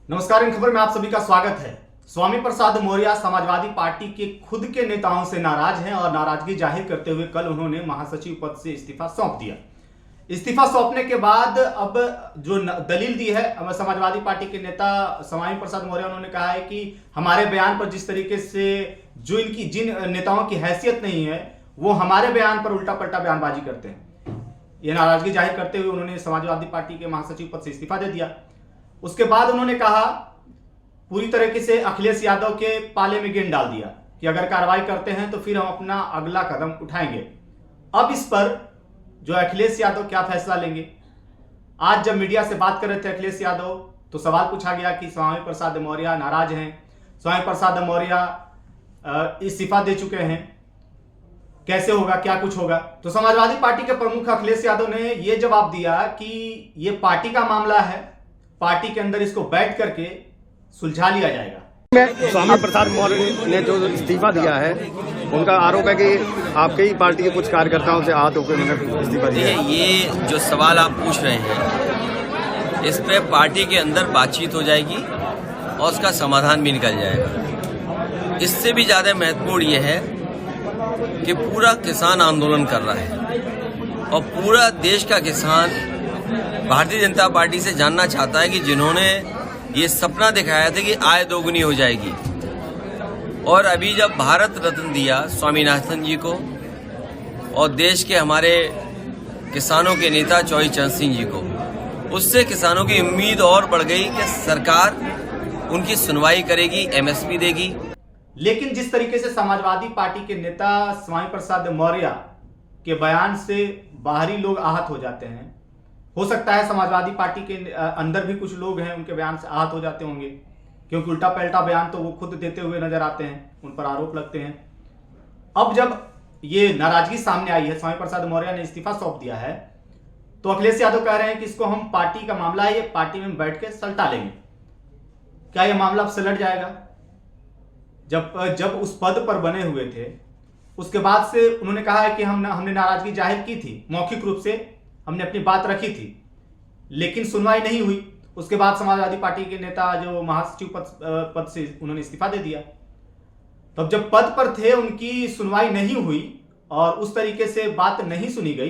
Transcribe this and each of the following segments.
नमस्कार, इन खबर में आप सभी का स्वागत है। स्वामी प्रसाद मौर्य समाजवादी पार्टी के खुद के नेताओं से नाराज हैं और नाराजगी जाहिर करते हुए कल उन्होंने महासचिव पद से इस्तीफा सौंप दिया। इस्तीफा सौंपने के बाद अब जो दलील दी है समाजवादी पार्टी के नेता स्वामी प्रसाद मौर्य, उन्होंने कहा है कि हमारे बयान पर जिस तरीके से जिन नेताओं की हैसियत नहीं है वो हमारे बयान पर उल्टा पलटा बयानबाजी करते हैं। यह नाराजगी जाहिर करते हुए उन्होंने समाजवादी पार्टी के महासचिव पद से इस्तीफा दे दिया। उसके बाद उन्होंने कहा, पूरी तरीके से अखिलेश यादव के पाले में गेंद डाल दिया कि अगर कार्रवाई करते हैं तो फिर हम अपना अगला कदम उठाएंगे। अब इस पर जो अखिलेश यादव क्या फैसला लेंगे। आज जब मीडिया से बात कर रहे थे अखिलेश यादव तो सवाल पूछा गया कि स्वामी प्रसाद मौर्य नाराज हैं, स्वामी प्रसाद मौर्य इस्तीफा दे चुके हैं, कैसे होगा, क्या कुछ होगा। तो समाजवादी पार्टी के प्रमुख अखिलेश यादव ने यह जवाब दिया कि यह पार्टी का मामला है, पार्टी के अंदर इसको बैठ करके सुलझा लिया जाएगा। स्वामी प्रसाद मौर्य ने जो इस्तीफा दिया है, उनका आरोप है कि आपके ही पार्टी के कुछ कार्यकर्ताओं से हाथ होकर उन्होंने इस्तीफा दिया है। ये जो सवाल आप पूछ रहे हैं, इस पे पार्टी के अंदर बातचीत हो जाएगी और उसका समाधान भी निकल जाएगा। इससे भी ज्यादा महत्वपूर्ण ये है कि पूरा किसान आंदोलन कर रहा है और पूरा देश का किसान भारतीय जनता पार्टी से जानना चाहता है कि जिन्होंने ये सपना दिखाया था कि आय दोगुनी हो जाएगी और अभी जब भारत रत्न दिया स्वामीनाथन जी को और देश के हमारे किसानों के नेता चौधरी चरण सिंह जी को, उससे किसानों की उम्मीद और बढ़ गई कि सरकार उनकी सुनवाई करेगी, एमएसपी देगी। लेकिन जिस तरीके से समाजवादी पार्टी के नेता स्वामी प्रसाद मौर्य के बयान से बाहरी लोग आहत हो जाते हैं, हो सकता है समाजवादी पार्टी के अंदर भी कुछ लोग हैं उनके बयान से आहत हो जाते होंगे, क्योंकि उल्टा पलटा बयान तो वो खुद देते हुए नजर आते हैं, उन पर आरोप लगते हैं। अब जब ये नाराजगी सामने आई है, स्वामी प्रसाद मौर्य ने इस्तीफा सौंप दिया है, तो अखिलेश यादव कह रहे हैं कि इसको हम पार्टी का मामला है, ये पार्टी में बैठ के सलटा लेंगे। क्या यह मामला अब सलट जाएगा? जब उस पद पर बने हुए थे उसके बाद से उन्होंने कहा है कि हमने नाराजगी जाहिर की थी, मौखिक रूप से हमने अपनी बात रखी थी, लेकिन सुनवाई नहीं हुई। उसके बाद समाजवादी पार्टी के नेता जो महासचिव पद से उन्होंने इस्तीफा दे दिया। तब जब पद पर थे उनकी सुनवाई नहीं हुई और उस तरीके से बात नहीं सुनी गई,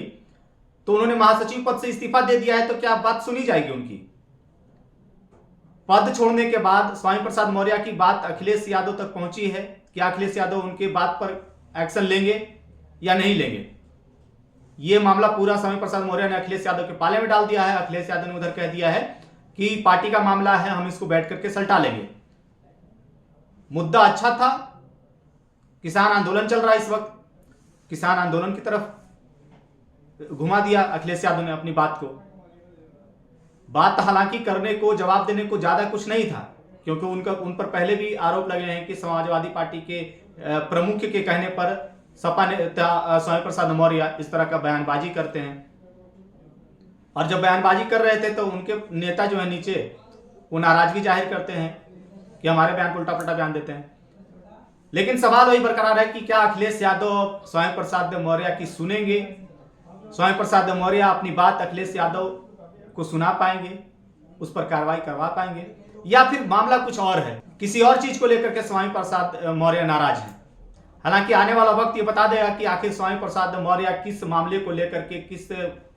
तो उन्होंने महासचिव पद से इस्तीफा दे दिया है, तो क्या बात सुनी जाएगी उनकी? पद छोड़ने के बाद स्वामी प्रसाद मौर्य की बात अखिलेश यादव तक पहुंची है। क्या अखिलेश यादव उनके बात पर एक्शन लेंगे या नहीं लेंगे? यह मामला पूरा स्वामी प्रसाद मौर्य ने अखिलेश यादव के पाले में डाल दिया है। अखिलेश यादव ने उधर कह दिया है कि पार्टी का मामला है, हम इसको बैठ करके सलटा लेंगे। मुद्दा अच्छा था, किसान आंदोलन चल रहा है इस वक्त, किसान आंदोलन की तरफ घुमा दिया अखिलेश यादव ने अपनी बात को। बात हालांकि करने को, जवाब देने को ज्यादा कुछ नहीं था, क्योंकि उन पर पहले भी आरोप लगे हैं कि समाजवादी पार्टी के प्रमुख के कहने पर सपा नेता स्वामी प्रसाद मौर्य इस तरह का बयानबाजी करते हैं। और जब बयानबाजी कर रहे थे तो उनके नेता जो है नीचे, वो नाराजगी जाहिर करते हैं कि हमारे बयान को उल्टा पलटा बयान देते हैं। लेकिन सवाल वही बरकरार है कि क्या अखिलेश यादव स्वामी प्रसाद मौर्य की सुनेंगे? स्वामी प्रसाद मौर्य अपनी बात अखिलेश यादव को सुना पाएंगे, उस पर कार्रवाई करवा पाएंगे, या फिर मामला कुछ और है, किसी और चीज को लेकर के स्वामी प्रसाद मौर्य नाराज हैं? हालांकि आने वाला वक्त ये बता देगा कि आखिर स्वामी प्रसाद मौर्य किस मामले को लेकर के, किस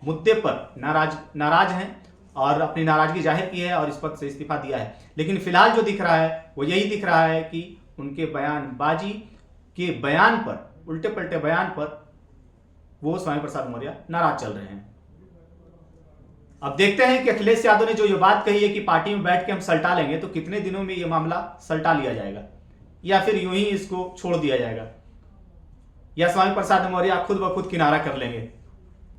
मुद्दे पर नाराज हैं और अपनी नाराजगी जाहिर की है और इस पद से इस्तीफा दिया है। लेकिन फिलहाल जो दिख रहा है वो यही दिख रहा है कि उनके बयानबाजी के बयान पर, उल्टे पलटे बयान पर, वो स्वामी प्रसाद मौर्य नाराज चल रहे हैं। अब देखते हैं कि अखिलेश यादव ने जो ये बात कही है कि पार्टी में बैठ के हम सलटा लेंगे, तो कितने दिनों में ये मामला सलटा लिया जाएगा, या फिर यूं ही इसको छोड़ दिया जाएगा, या स्वामी प्रसाद मौर्य खुद ब खुद किनारा कर लेंगे।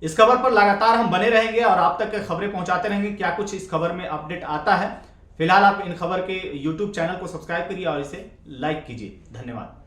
इस खबर पर लगातार हम बने रहेंगे और आप तक खबरें पहुंचाते रहेंगे। क्या कुछ इस खबर में अपडेट आता है। फिलहाल आप इन खबर के YouTube चैनल को सब्सक्राइब करिए और इसे लाइक कीजिए। धन्यवाद।